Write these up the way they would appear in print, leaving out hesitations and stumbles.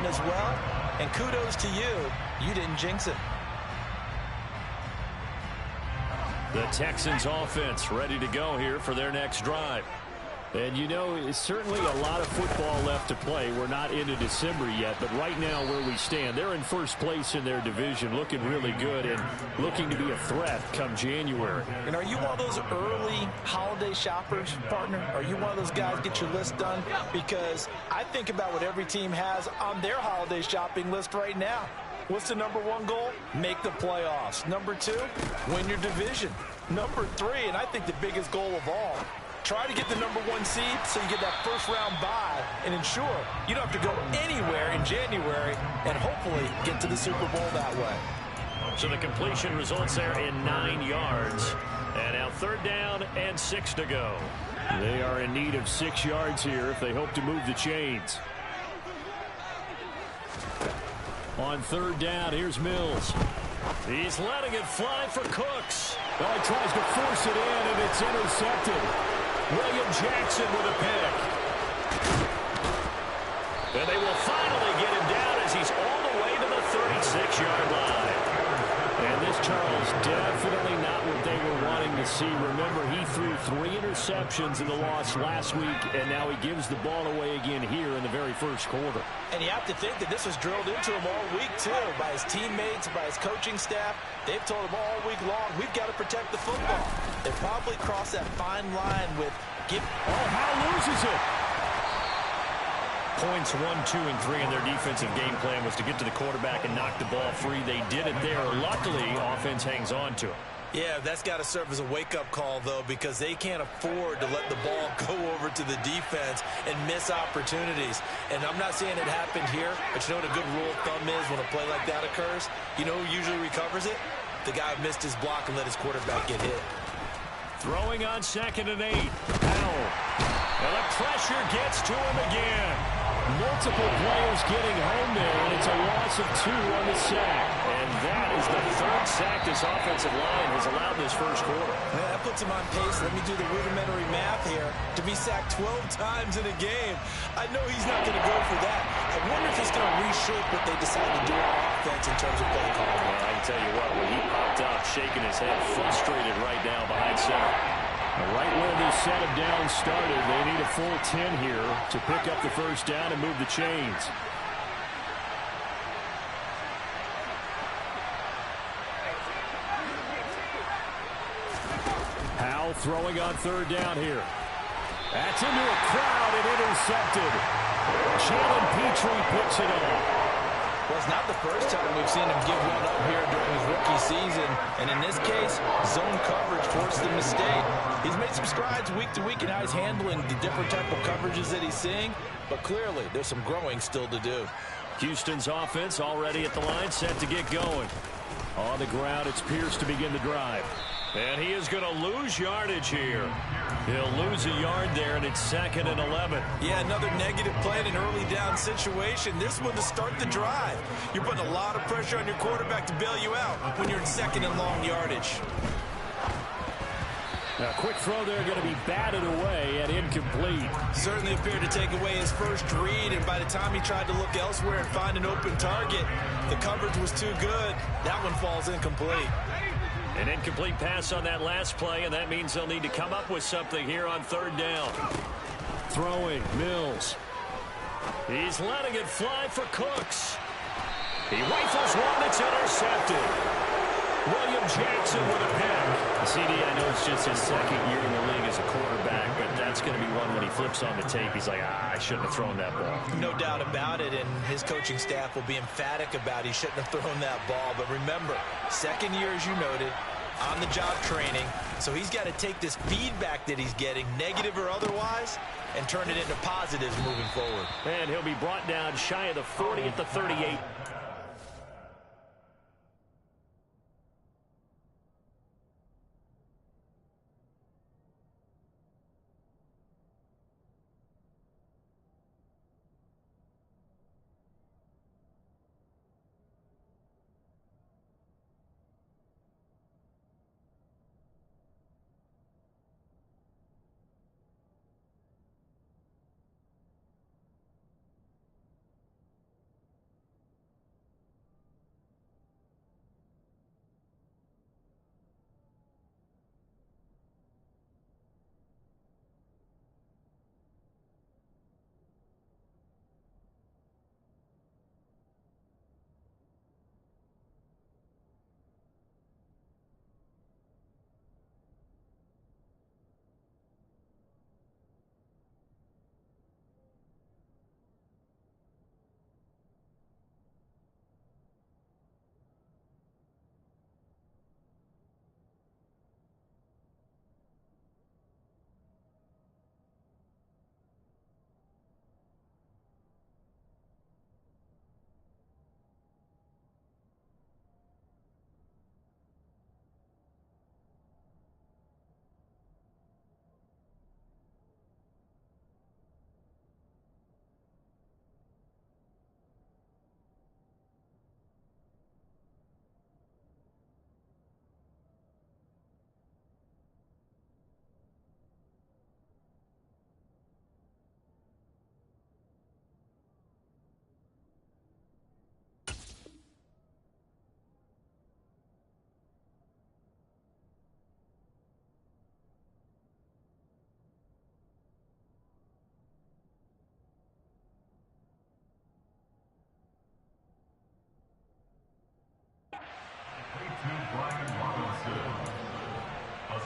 one as well. And kudos to you. You didn't jinx it. The Texans offense ready to go here for their next drive. And you know, it's certainly a lot of football left to play. We're not into December yet, but right now where we stand, they're in first place in their division, looking really good and looking to be a threat come January. And are you one of those early holiday shoppers, partner? Are you one of those guys get your list done? Because I think about what every team has on their holiday shopping list right now. What's the number one goal? Make the playoffs. Number two, win your division. Number three, and I think the biggest goal of all, try to get the number one seed so you get that first round bye and ensure you don't have to go anywhere in January and hopefully get to the Super Bowl that way. So the completion results there in 9 yards. And now 3rd down and 6 to go. They are in need of 6 yards here if they hope to move the chains. On 3rd down, here's Mills. He's letting it fly for Cooks. Oh, he tries to force it in, and it's intercepted. William Jackson with a pick. And they will finally get him down as he's all the way to the 36-yard line. And this, Charles, definitely not what they were wanting to see. Remember, he threw 3 interceptions in the loss last week, and now he gives the ball away again here in the very first quarter. And you have to think that this was drilled into him all week, too, by his teammates, by his coaching staff. They've told him all week long, we've got to protect the football. They probably crossed that fine line with Howe loses it. Points 1, 2, and 3 in their defensive game plan was to get to the quarterback and knock the ball free. They did it there. Luckily, offense hangs on to it. Yeah, that's got to serve as a wake-up call, though, because they can't afford to let the ball go over to the defense and miss opportunities. And I'm not saying it happened here, but you know what a good rule of thumb is when a play like that occurs? You know who usually recovers it? The guy who missed his block and let his quarterback get hit. Throwing on 2nd and 8. Powell. And the pressure gets to him again. Multiple players getting home there, and it's a loss of 2 on the sack. And that is the 3rd sack this offensive line has allowed this first quarter. Man, that puts him on pace. Let me do the rudimentary math here. To be sacked 12 times in a game, I know he's not going to go for that. I wonder if it's going to reshape what they decide to do on offense in terms of play calling. Well, I can tell you what, when he popped up, shaking his head, frustrated right now behind center. Right where this set of downs started, they need a full 10 here to pick up the first down and move the chains. Howe throwing on 3rd down here. That's into a crowd and intercepted. Jalen Petrie picks it up. Well, it's not the first time we've seen him give one up here during his rookie season. And in this case, zone coverage forced the mistake. He's made some strides week to week in how he's handling the different type of coverages that he's seeing. But clearly, there's some growing still to do. Houston's offense already at the line, set to get going. On the ground, it's Pierce to begin the drive. And he is going to lose yardage here. He'll lose a yard there, and it's 2nd and 11. Yeah, another negative play in an early down situation. This one to start the drive. You're putting a lot of pressure on your quarterback to bail you out when you're in 2nd and long yardage. A quick throw there going to be batted away and incomplete. Certainly appeared to take away his first read, and by the time he tried to look elsewhere and find an open target, the coverage was too good. That one falls incomplete. An incomplete pass on that last play, and that means they'll need to come up with something here on 3rd down. Throwing, Mills. He's letting it fly for Cooks. He rifles one, it's intercepted. William Jackson with a pick. CD, I know it's just his 2nd year in the league as a quarterback, but that's going to be one when he flips on the tape. He's like, I shouldn't have thrown that ball. No doubt about it, and his coaching staff will be emphatic about he shouldn't have thrown that ball. But remember, 2nd year, as you noted, on-the-job training. So he's got to take this feedback that he's getting, negative or otherwise, and turn it into positives moving forward. And he'll be brought down shy of the 40 at the 38.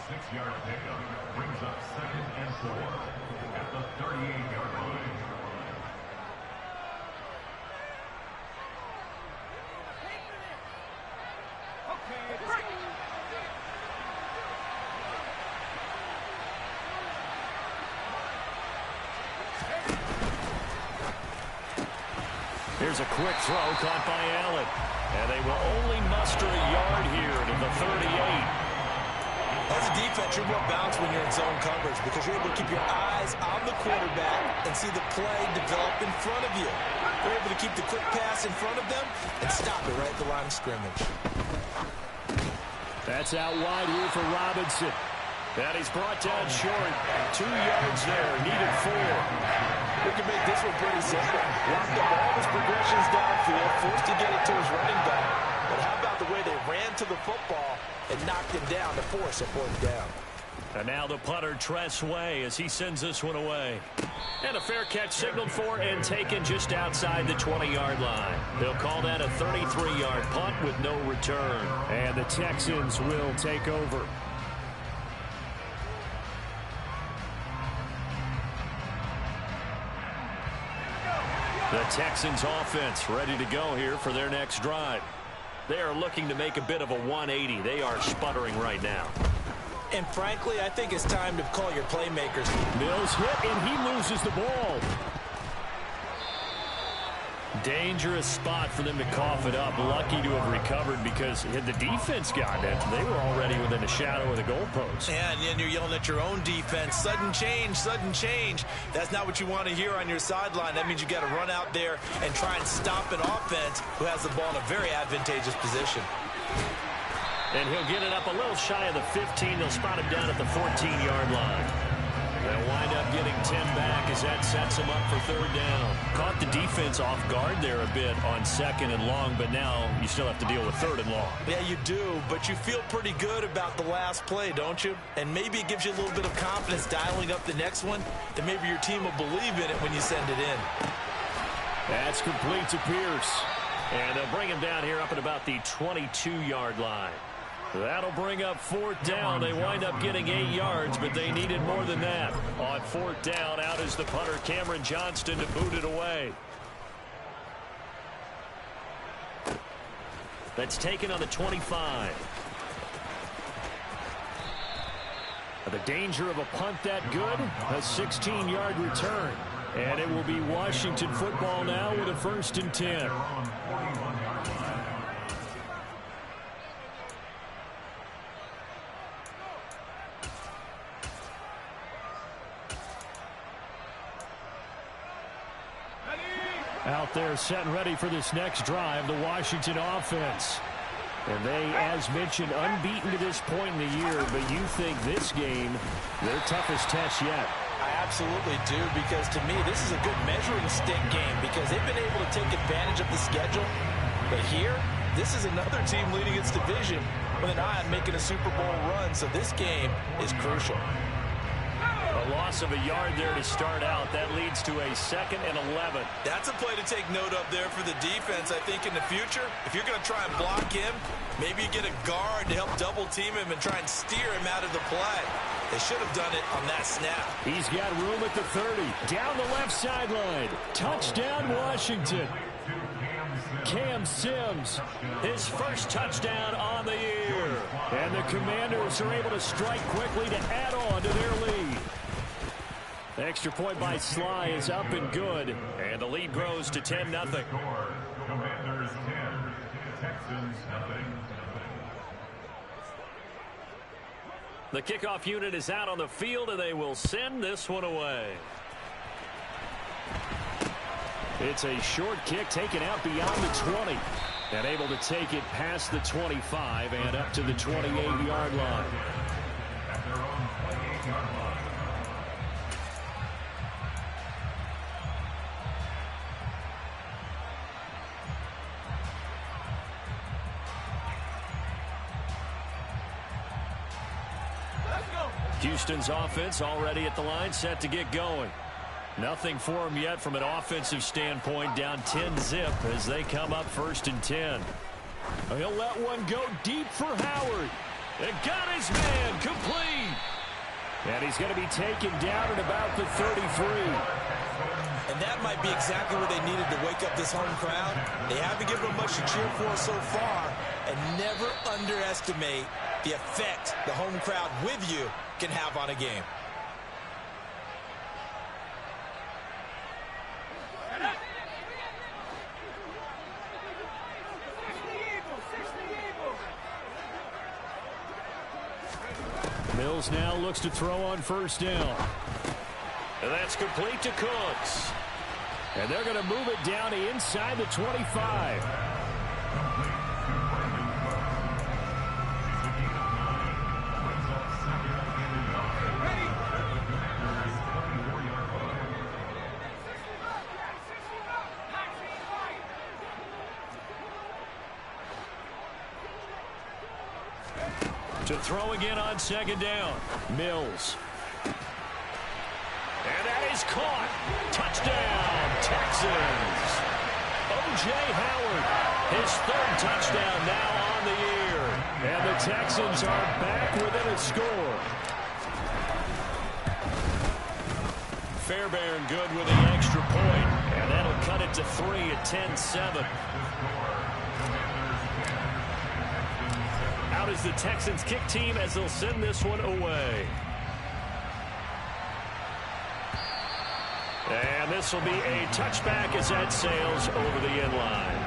6-yard pickup brings up 2nd and 4 at the 38-yard line. Here's a quick throw caught by Allen. And they will only muster a yard here to the 38. As a defense, you're more balanced when you're in zone coverage because you're able to keep your eyes on the quarterback and see the play develop in front of you. You're able to keep the quick pass in front of them and stop it right at the line of scrimmage. That's out wide here for Robinson. And he's brought down short. 2 yards there, needed 4. We can make this one pretty simple. Lock up all his progressions downfield, forced to get it to his running back. But how about the way they ran to the football and knocked him down to force a fourth down? And now the punter, Tress Way, as he sends this one away. And a fair catch signaled for and taken just outside the 20-yard line. They'll call that a 33-yard punt with no return. And the Texans will take over. The Texans offense ready to go here for their next drive. They are looking to make a bit of a 180. They are sputtering right now. And frankly, I think it's time to call your playmakers. Mills hit, and he loses the ball. Dangerous spot for them to cough it up. Lucky to have recovered because had the defense gotten it, they were already within a shadow of the goalpost. Yeah, and then you're yelling at your own defense. Sudden change, sudden change. That's not what you want to hear on your sideline. That means you got to run out there and try and stop an offense who has the ball in a very advantageous position. And he'll get it up a little shy of the 15. They'll spot him down at the 14-yard line. They'll wind up getting 10 back as that sets them up for 3rd down. Caught the defense off guard there a bit on 2nd and long, but now you still have to deal with 3rd and long. Yeah, you do, but you feel pretty good about the last play, don't you? And maybe it gives you a little bit of confidence dialing up the next one, and maybe your team will believe in it when you send it in. That's complete to Pierce. And they'll bring him down here up at about the 22-yard line. That'll bring up 4th down. They wind up getting 8 yards, but they needed more than that. On 4th down, out is the punter, Cameron Johnston, to boot it away. That's taken on the 25. The danger of a punt that good, a 16-yard return. And it will be Washington football now with a 1st and 10. Out there set and ready for this next drive, the Washington offense. And they, as mentioned, unbeaten to this point in the year, but you think this game, their toughest test yet. I absolutely do, because to me, this is a good measuring stick game because they've been able to take advantage of the schedule. But here, this is another team leading its division with an eye on making a Super Bowl run, so this game is crucial. A loss of a yard there to start out. That leads to a 2nd and 11. That's a play to take note of there for the defense. I think in the future, if you're going to try and block him, maybe you get a guard to help double team him and try and steer him out of the play. They should have done it on that snap. He's got room at the 30. Down the left sideline. Touchdown, Washington. Cam Sims, his first touchdown on the year. And the Commanders are able to strike quickly to add on to their lead. The extra point by Sly is up and good. And the lead grows to 10-0. Commanders 10, Texans nothing. The kickoff unit is out on the field, and they will send this one away. It's a short kick taken out beyond the 20. And able to take it past the 25 and up to the 28-yard line. At their own 28-yard line. Houston's offense already at the line, set to get going. Nothing for them yet from an offensive standpoint, down 10-zip as they come up 1st and 10. He'll let one go deep for Howard. It got his man complete. And he's going to be taken down at about the 33. And that might be exactly what they needed to wake up this home crowd. They haven't given them much to cheer for so far. And never underestimate the effect the home crowd with you can have on a game. Mills now looks to throw on first down. And that's complete to Cooks. And they're going to move it down to inside the 25. To throw again on second down. Mills. And that is caught. Touchdown, Texans. O.J. Howard, his third touchdown now on the year. And the Texans are back within a score. Fairbairn good with the extra point. And that'll cut it to 3 at 10-7. Out is the Texans kick team as they'll send this one away. And this will be a touchback as that sails over the end line.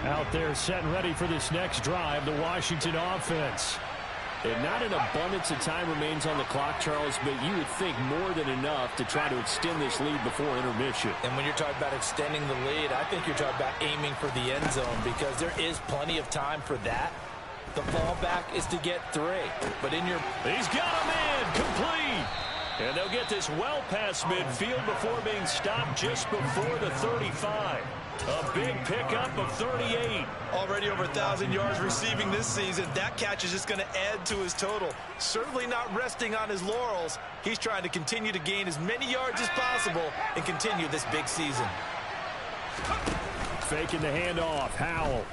Out there set and ready for this next drive, the Washington offense. And not an abundance of time remains on the clock, Charles, but you would think more than enough to try to extend this lead before intermission. And when you're talking about extending the lead, I think you're talking about aiming for the end zone because there is plenty of time for that. The fallback is to get 3. But in your... He's got a man complete. And they'll get this well past midfield before being stopped just before the 35. A big pickup of 38. Already over 1,000 yards receiving this season. That catch is just going to add to his total. Certainly not resting on his laurels. He's trying to continue to gain as many yards as possible and continue this big season. Faking the handoff. Howell.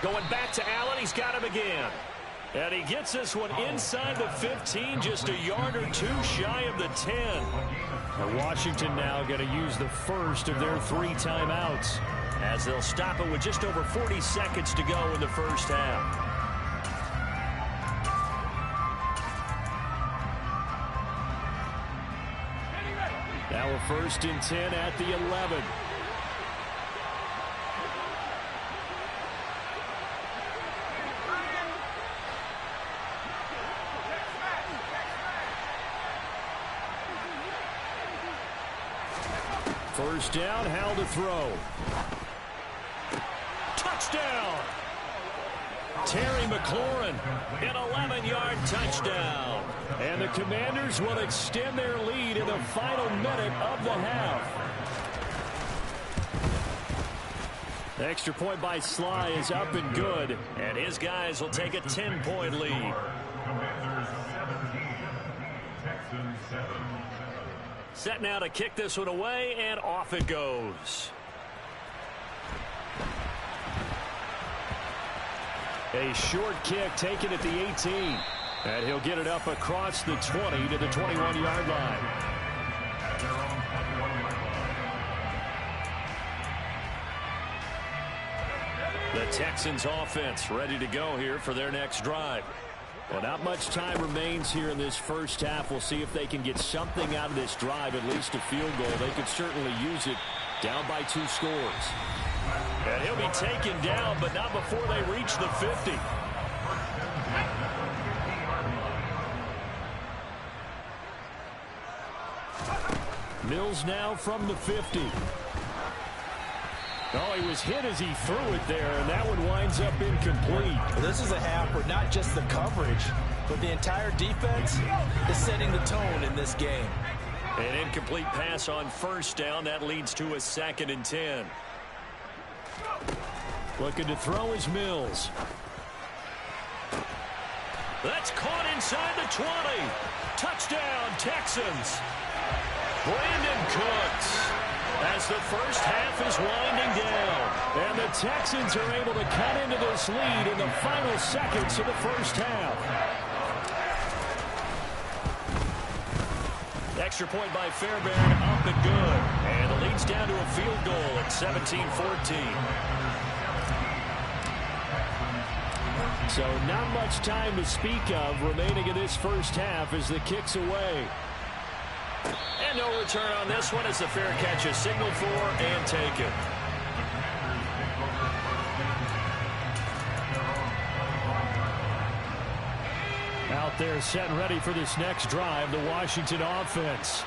Going back to Allen. He's got him again. And he gets this one inside the 15, just a yard or 2 shy of the 10. And Washington now going to use the first of their 3 timeouts as they'll stop it with just over 40 seconds to go in the first half. Now a 1st and 10 at the 11. First down, Howell to throw. Touchdown! Terry McLaurin, an 11-yard touchdown. And the Commanders will extend their lead in the final minute of the half. The extra point by Sly is up and good. And his guys will take a 10-point lead. Commanders 17, Texans 7. Set now to kick this one away, and off it goes. A short kick taken at the 18. And he'll get it up across the 20 to the 21-yard line. The Texans offense ready to go here for their next drive. Well, not much time remains here in this first half. We'll see if they can get something out of this drive, at least a field goal. They could certainly use it down by 2 scores. And he'll be taken down, but not before they reach the 50. Mills now from the 50. Oh, he was hit as he threw it there, and that one winds up incomplete. This is a half where not just the coverage, but the entire defense is setting the tone in this game. An incomplete pass on first down. That leads to a 2nd and 10. Looking to throw is Mills. That's caught inside the 20. Touchdown, Texans. Brandon Cooks, as the first half is winding down. And the Texans are able to cut into this lead in the final seconds of the first half. Extra point by Fairbairn, up and good. And the lead's down to a field goal at 17-14. So not much time to speak of remaining in this first half as the kick's away. And no return on this one as the fair catch is signaled for and taken. Out there set and ready for this next drive, the Washington offense.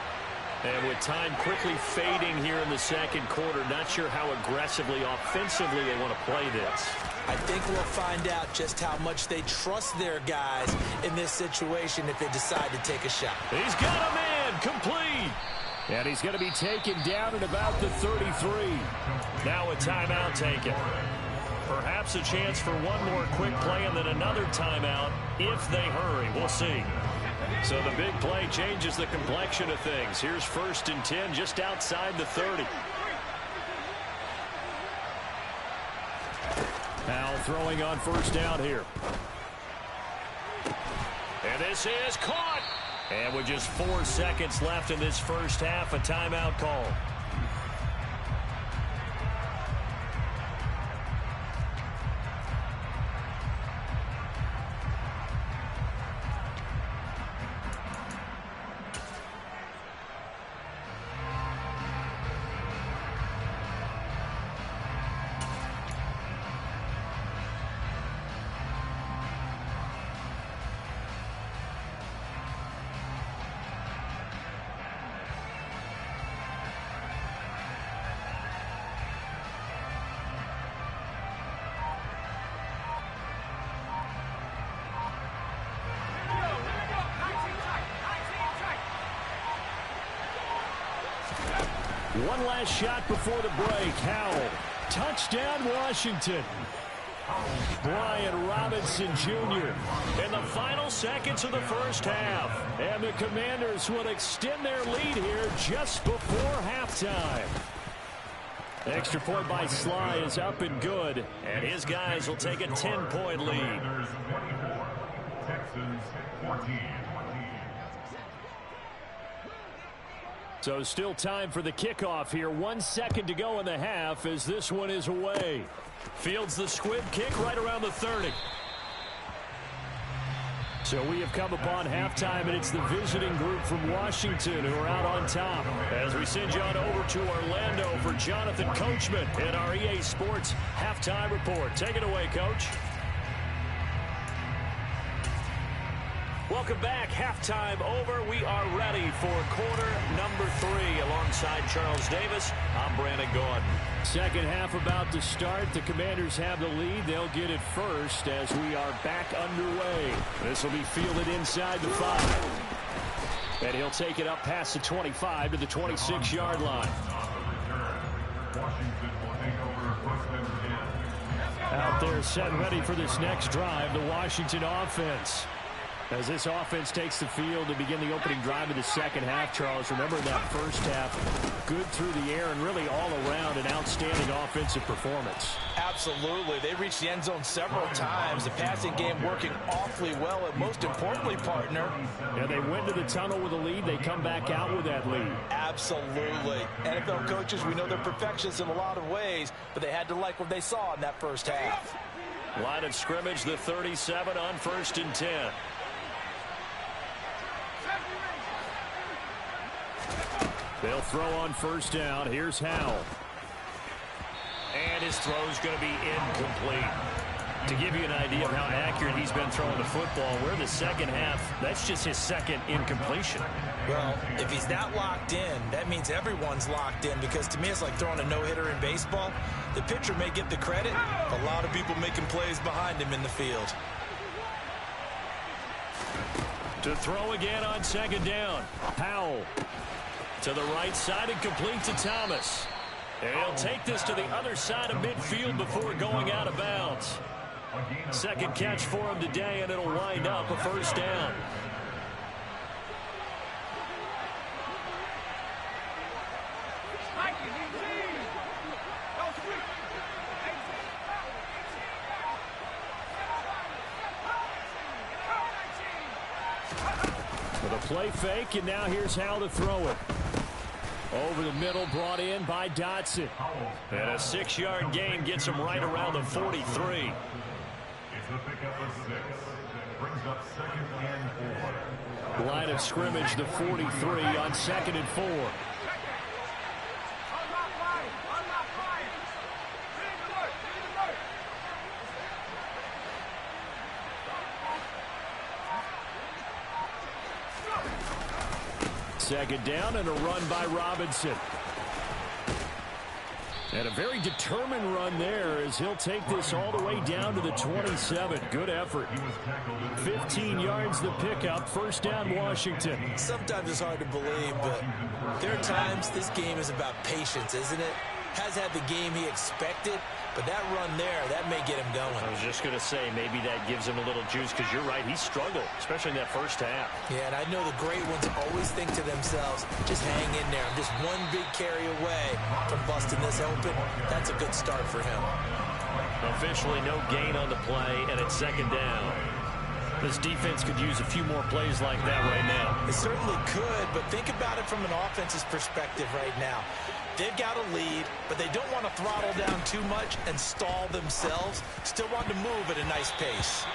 And with time quickly fading here in the second quarter, not sure how aggressively, offensively they want to play this. I think we'll find out just how much they trust their guys in this situation if they decide to take a shot. He's got a man, complete. And he's going to be taken down at about the 33. Now a timeout taken. Perhaps a chance for one more quick play and then another timeout if they hurry. We'll see. So the big play changes the complexion of things. Here's 1st and 10 just outside the 30. Now throwing on first down here. And this is caught. And with just 4 seconds left in this first half, a timeout call. One last shot before the break. Howell. Touchdown, Washington. Brian Robinson Jr. in the final seconds of the first half. And the Commanders will extend their lead here just before halftime. Extra point by Sly is up and good. And his guys will take a 10-point lead. Texans 14. So still time for the kickoff here. 1 second to go in the half as this one is away. Fields the squib kick right around the 30. So we have come upon halftime, and it's the visiting group from Washington who are out on top. As we send you on over to Orlando for Jonathan Coachman in our EA Sports Halftime Report. Take it away, Coach. Welcome back. Halftime over. We are ready for quarter number 3. Alongside Charles Davis, I'm Brandon Gordon. Second half about to start. The Commanders have the lead. They'll get it first as we are back underway. This will be fielded inside the 5. And he'll take it up past the 25 to the 26-yard line. Out there set and ready for this next drive, the Washington offense. As this offense takes the field to begin the opening drive of the second half, Charles, remember that first half, good through the air and really all around an outstanding offensive performance. Absolutely. They reached the end zone several times. The passing game working awfully well, and most importantly, partner. Yeah, they went to the tunnel with a lead. They come back out with that lead. Absolutely. NFL coaches, we know they're perfectionists in a lot of ways, but they had to like what they saw in that first half. Line of scrimmage, the 37 on 1st and 10. They'll throw on first down. Here's Howell. And his throw's going to be incomplete. To give you an idea of how accurate he's been throwing the football, we're in the second half. That's just his second incompletion. Well, if he's not locked in, that means everyone's locked in, because to me it's like throwing a no-hitter in baseball. The pitcher may get the credit, a lot of people making plays behind him in the field. To throw again on second down. Howell. To the right side and complete to Thomas. And he'll take this to the other side of midfield before going out of bounds. Second catch for him today, and it'll wind up a first down. With a play fake, and now here's how to throw it. Over the middle, brought in by Dotson. And a 6-yard gain gets him right around the 43. It's the pickup of 6. Brings up 2nd and 4. Line of scrimmage, the 43 on 2nd and 4. Second down and a run by Robinson. And a very determined run there as he'll take this all the way down to the 27. Good effort. 15 yards the pickup. First down, Washington. Sometimes it's hard to believe, but there are times this game is about patience, isn't it? Has had the game he expected, but that run there, that may get him going. I was just going to say, maybe that gives him a little juice, because you're right, he struggled, especially in that first half. Yeah, and I know the great ones always think to themselves, just hang in there. I'm just one big carry away from busting this open. That's a good start for him. Officially no gain on the play, and it's second down. This defense could use a few more plays like that right now. It certainly could, but think about it from an offense's perspective right now. They've got a lead, but they don't want to throttle down too much and stall themselves. Still want to move at a nice pace.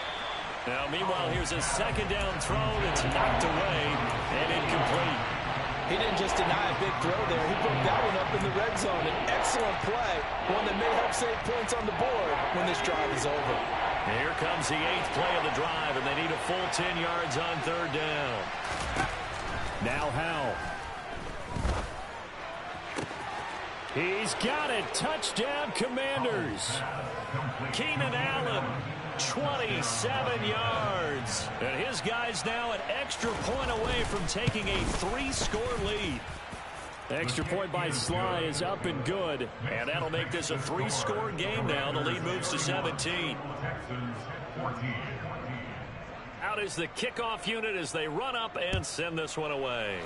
Now, meanwhile, here's a second down throw that's knocked away and incomplete. He didn't just deny a big throw there. He broke that one up in the red zone. An excellent play, one that may help save points on the board when this drive is over. Here comes the 8th play of the drive, and they need a full 10 yards on third down. Now Howell. He's got it. Touchdown, Commanders. Keenan Allen, 27 yards. And his guys now an extra point away from taking a 3-score lead. Extra point by Sly is up and good. And that'll make this a 3-score game now. The lead moves to 17. Out is the kickoff unit as they run up and send this one away.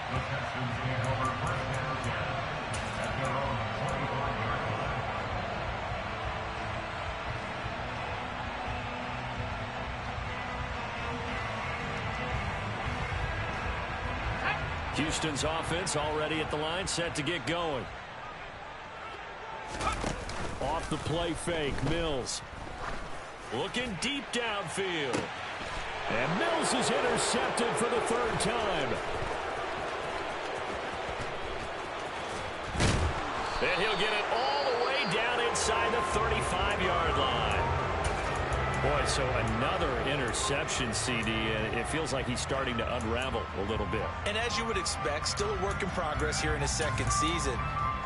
The Texans hand over first down at their own 25-yard line. Houston's offense already at the line, set to get going. Off the play fake, Mills. Looking deep downfield. And Mills is intercepted for the 3rd time. And he'll get it all the way down inside the 35-yard line. Boy, so another interception, CD, and it feels like he's starting to unravel a little bit. And as you would expect, still a work in progress here in his 2nd season.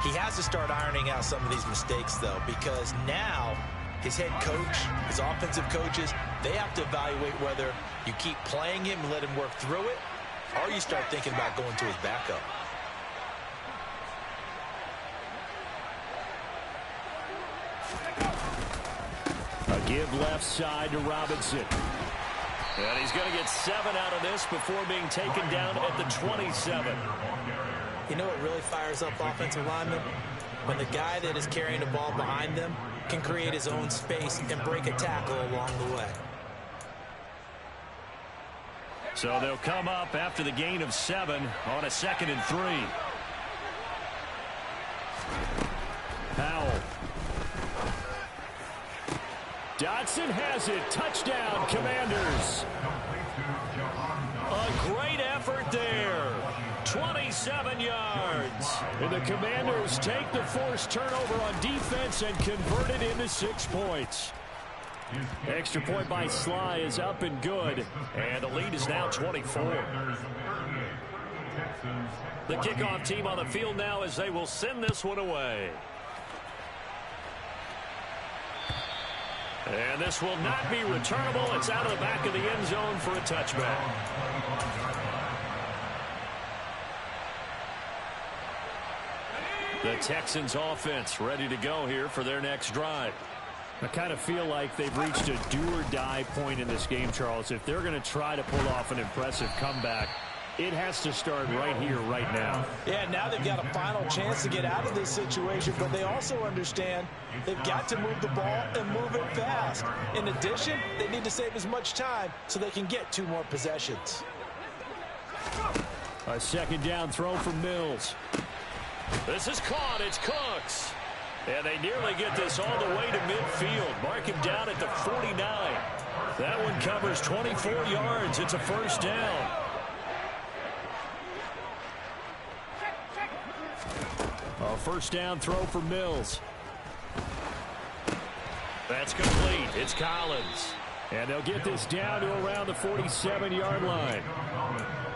He has to start ironing out some of these mistakes, though, because now his head coach, his offensive coaches, they have to evaluate whether you keep playing him and let him work through it, or you start thinking about going to his backup. A give left side to Robinson. And he's going to get 7 out of this before being taken down at the 27. You know what really fires up offensive linemen? When the guy that is carrying the ball behind them can create his own space and break a tackle along the way. So they'll come up after the gain of 7 on a 2nd and 3. Howell. Dotson has it. Touchdown, Commanders. A great effort there. 27 yards. And the Commanders take the forced turnover on defense and convert it into 6 points. Extra point by Sly is up and good. And the lead is now 24. The kickoff team on the field now as they will send this one away. And this will not be returnable. It's out of the back of the end zone for a touchback. The Texans offense ready to go here for their next drive. I kind of feel like they've reached a do-or-die point in this game, Charles. If they're going to try to pull off an impressive comeback, it has to start right here, right now. Yeah, now they've got a final chance to get out of this situation, but they also understand they've got to move the ball and move it fast. In addition, they need to save as much time so they can get 2 more possessions. A second down throw from Mills. This is caught. It's Cooks. And they nearly get this all the way to midfield. Mark him down at the 49. That one covers 24 yards. It's a first down. A first down throw for Mills. That's complete. It's Collins. And they'll get this down to around the 47-yard line.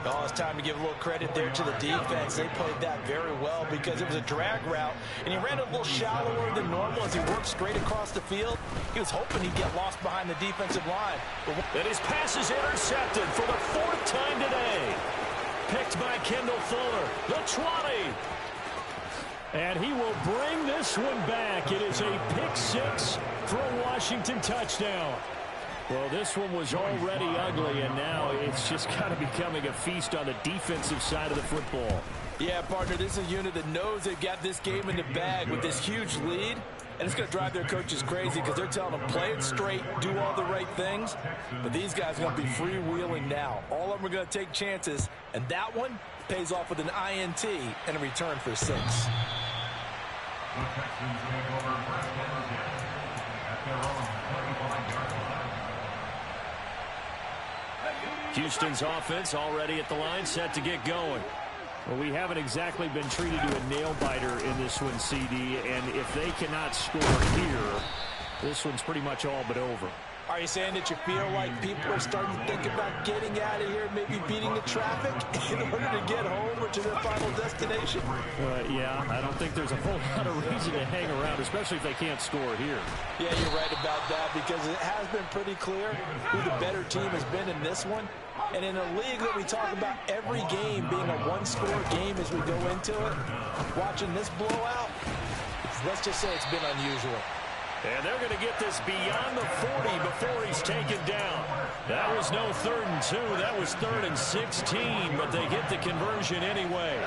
Oh, it's time to give a little credit there to the defense. They played that very well because it was a drag route, and he ran a little shallower than normal as he worked straight across the field. He was hoping he'd get lost behind the defensive line. And his pass is intercepted for the 4th time today. Picked by Kendall Fuller. The 20. And he will bring this one back. It is a pick 6 for a Washington touchdown. Well, this one was already ugly, and now it's just kind of becoming a feast on the defensive side of the football. Yeah, partner, this is a unit that knows they've got this game in the bag with this huge lead, and it's going to drive their coaches crazy because they're telling them play it straight, do all the right things. But these guys are going to be freewheeling now. All of them are going to take chances, and that one pays off with an INT and a return for 6. The Texans take over first and 10 at their own 25-yard line. Houston's offense already at the line, set to get going. Well, we haven't exactly been treated to a nail-biter in this one, CD, and if they cannot score here, this one's pretty much all but over. Are you saying that you feel like people are starting to think about getting out of here, maybe beating the traffic in order to get home or to their final destination? Yeah, I don't think there's a whole lot of reason to hang around, especially if they can't score here. Yeah, you're right about that because it has been pretty clear who the better team has been in this one. And in a league that we talk about every game being a one-score game as we go into it, watching this blowout, let's just say it's been unusual. And they're going to get this beyond the 40 before he's taken down. That was no 3rd and 2. That was 3rd and 16, but they get the conversion anyway.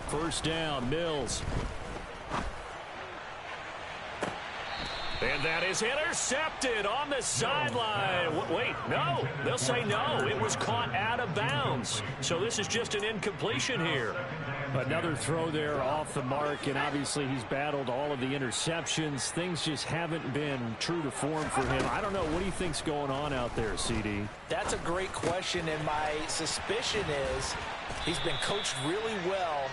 First down, Mills. And that is intercepted on the sideline. Wait, no. They'll say no. It was caught out of bounds. So this is just an incompletion here. Another throw there off the mark, and obviously he's battled all of the interceptions. Things just haven't been true to form for him. I don't know. What do you think's going on out there, CD? That's a great question, and my suspicion is he's been coached really well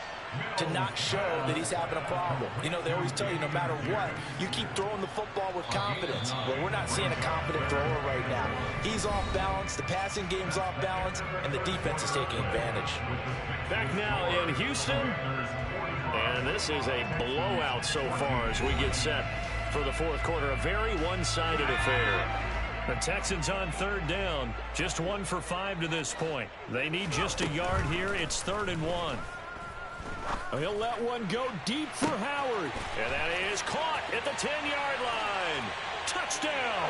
to not show that he's having a problem. You know, they always tell you no matter what, you keep throwing the football with confidence. Well, we're not seeing a confident thrower right now. He's off balance, the passing game's off balance, and the defense is taking advantage. Back now in Houston, and this is a blowout so far as we get set for the 4th quarter. A very one-sided affair. The Texans on 3rd down, just 1 for 5 to this point. They need just a yard here. It's 3rd and 1. He'll let one go deep for Howard. And that is caught at the 10-yard line. Touchdown.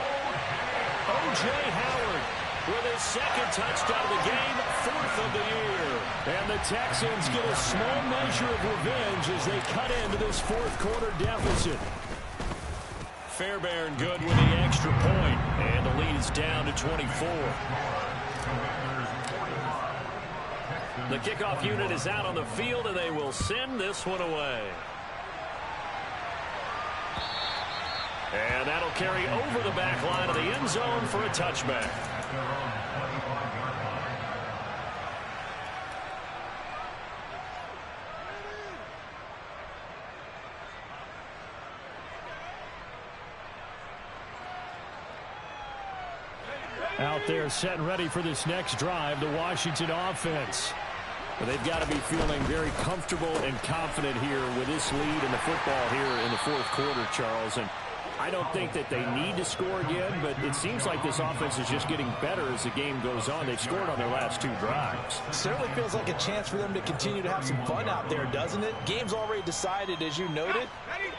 O.J. Howard with his 2nd touchdown of the game, 4th of the year. And the Texans get a small measure of revenge as they cut into this 4th quarter deficit. Fairbairn good with the extra point, and the lead is down to 24. The kickoff unit is out on the field, and they will send this one away. And that'll carry over the back line of the end zone for a touchback. Out there set and ready for this next drive, the Washington offense. They've got to be feeling very comfortable and confident here with this lead in the football here in the 4th quarter, Charles. And I don't think that they need to score again, but it seems like this offense is just getting better as the game goes on. They've scored on their last 2 drives. Certainly feels like a chance for them to continue to have some fun out there, doesn't it? Game's already decided, as you noted,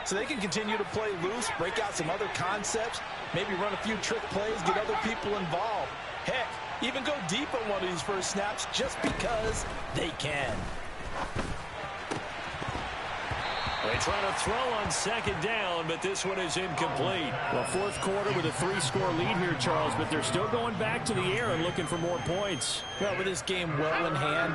so they can continue to play loose, break out some other concepts, maybe run a few trick plays, get other people involved. Heck, even go deep on one of these first snaps just because they can. They try to throw on 2nd down, but this one is incomplete. Well, 4th quarter with a 3-score lead here, Charles, but they're still going back to the air and looking for more points. Well, with this game well in hand,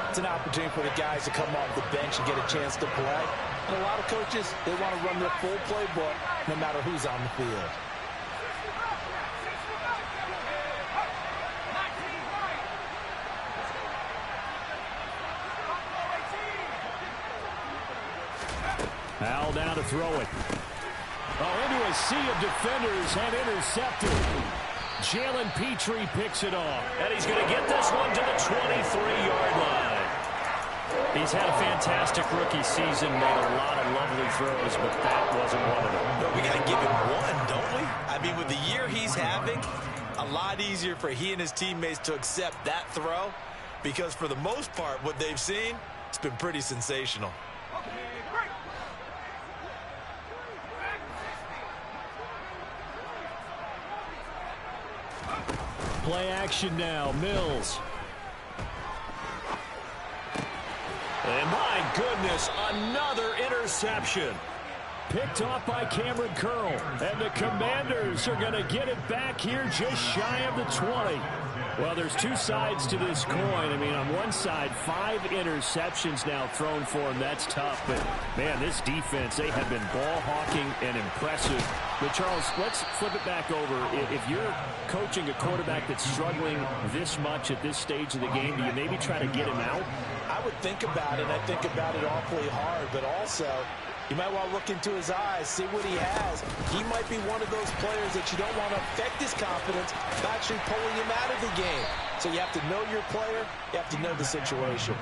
it's an opportunity for the guys to come off the bench and get a chance to play. And a lot of coaches, they want to run their full playbook no matter who's on the field. Al down to throw it. Oh, into a sea of defenders and intercepted. Jalen Petrie picks it off. And he's going to get this one to the 23-yard line. He's had a fantastic rookie season, made a lot of lovely throws, but that wasn't one of them. No, we got to give him one, don't we? I mean, with the year he's having, a lot easier for he and his teammates to accept that throw, because for the most part, what they've seen, it's been pretty sensational. Play action now, Mills. And my goodness, another interception. Picked off by Cameron Curl. And the Commanders are going to get it back here just shy of the 20. Well, there's 2 sides to this coin. I mean, on one side, 5 interceptions now thrown for him. That's tough. But, man, this defense, they have been ball hawking and impressive. But, Charles, let's flip it back over. If you're coaching a quarterback that's struggling this much at this stage of the game, do you maybe try to get him out? I would think about it. I think about it awfully hard. But also, you might want to look into his eyes, see what he has. He might be one of those players that you don't want to affect his confidence by actually pulling him out of the game. So you have to know your player. You have to know the situation.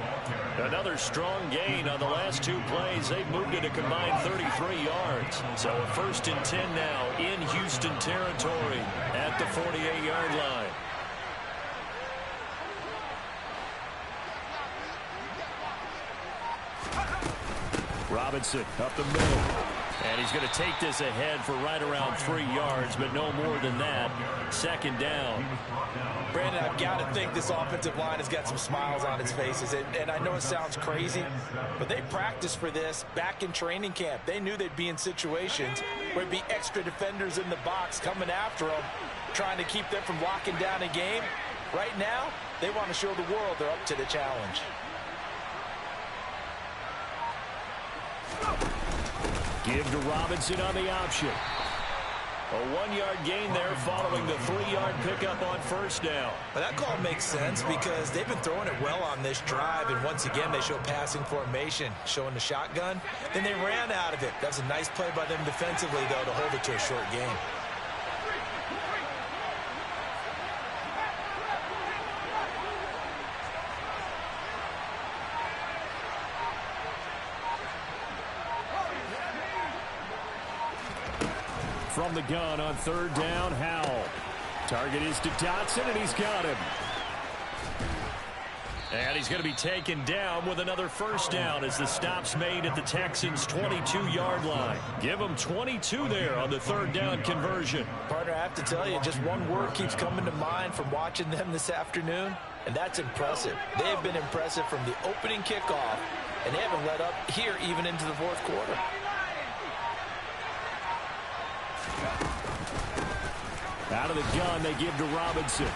Another strong gain on the last 2 plays. They've moved it a combined 33 yards. So a 1st and 10 now in Houston territory at the 48-yard line. Robinson up the middle. And he's going to take this ahead for right around 3 yards, but no more than that. 2nd down. Brandon, I've got to think this offensive line has got some smiles on its faces. And I know it sounds crazy, but they practiced for this back in training camp. They knew they'd be in situations where there'd be extra defenders in the box coming after them, trying to keep them from locking down a game. Right now, they want to show the world they're up to the challenge. Give to Robinson on the option. A 1-yard gain there following the 3-yard pickup on 1st down. But that call makes sense because they've been throwing it well on this drive, and once again they show passing formation, showing the shotgun. Then they ran out of it. That's a nice play by them defensively, though, to hold it to a short game. From the gun on 3rd down, Howell. Target is to Dotson, and he's got him. And he's going to be taken down with another 1st down as the stop's made at the Texans' 22-yard line. Give them 22 there on the 3rd down conversion. Partner, I have to tell you, just one word keeps coming to mind from watching them this afternoon, and that's impressive. They have been impressive from the opening kickoff, and they haven't let up here even into the 4th quarter. Out of the gun, they give to Robinson.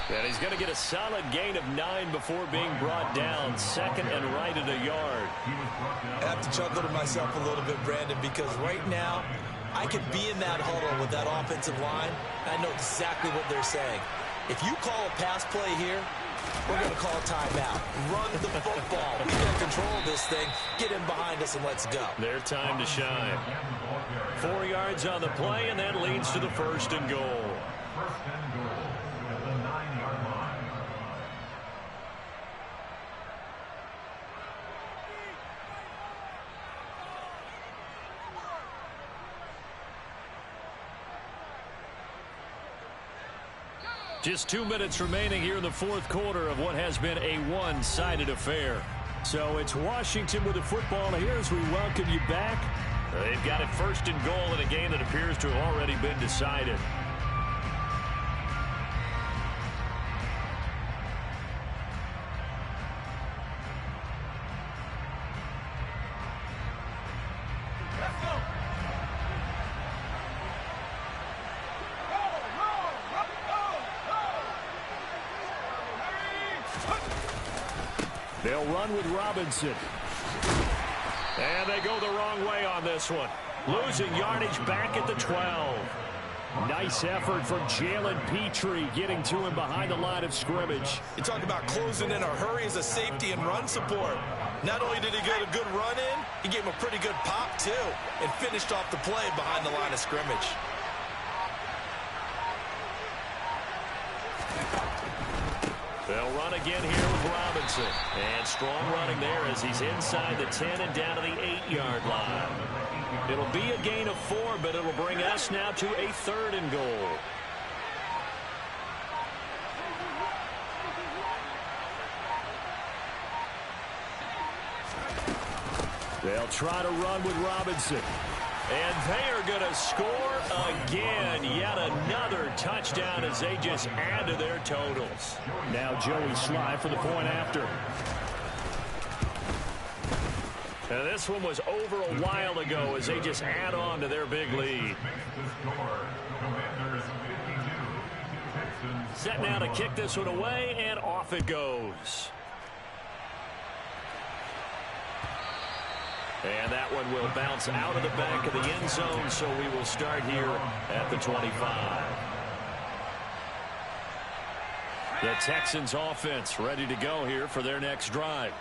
And he's going to get a solid gain of 9 before being brought down. 2nd and right at a yard. I have to chuckle to myself a little bit, Brandon, because right now I could be in that huddle with that offensive line, and I know exactly what they're saying. If you call a pass play here, we're going to call a timeout. Run the football. We got control of this thing. Get in behind us and let's go. Their time to shine. 4 yards on the play, and that leads to the 1st and goal. 1st and goal at the 9-yard line. Just 2 minutes remaining here in the fourth quarter of what has been a one-sided affair. So it's Washington with the football here as we welcome you back. They've got it first and goal in a game that appears to have already been decided. They'll run with Robinson. And they go the wrong way on this one. Losing yardage back at the 12. Nice effort from Jalen Petrie getting to him behind the line of scrimmage. You talk about closing in a hurry as a safety and run support. Not only did he get a good run in, he gave him a pretty good pop too and finished off the play behind the line of scrimmage. They'll run again here with Robinson. And strong running there as he's inside the 10 and down to the 8-yard line. It'll be a gain of 4, but it'll bring us now to a 3rd and goal. They'll try to run with Robinson. And they are going to score again. Yet another touchdown as they just add to their totals. Now Joey Sly for the point after. And this one was over a while ago as they just add on to their big lead. Set now to kick this one away, and off it goes. And that one will bounce out of the back of the end zone, so we will start here at the 25. The Texans offense ready to go here for their next drive.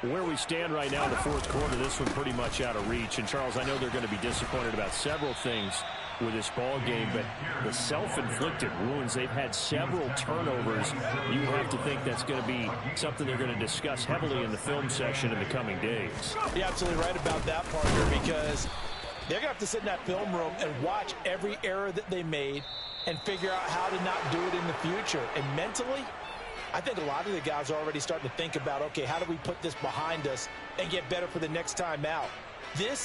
Where we stand right now in the fourth quarter, this one pretty much out of reach. And, Charles, I know they're going to be disappointed about several things with this ball game, but the self-inflicted wounds, they've had several turnovers. You have to think that's going to be something they're going to discuss heavily in the film session in the coming days. You're absolutely right about that, partner, because they're going to have to sit in that film room and watch every error that they made and figure out how to not do it in the future. And mentally, I think a lot of the guys are already starting to think about, okay, how do we put this behind us and get better for the next time out? This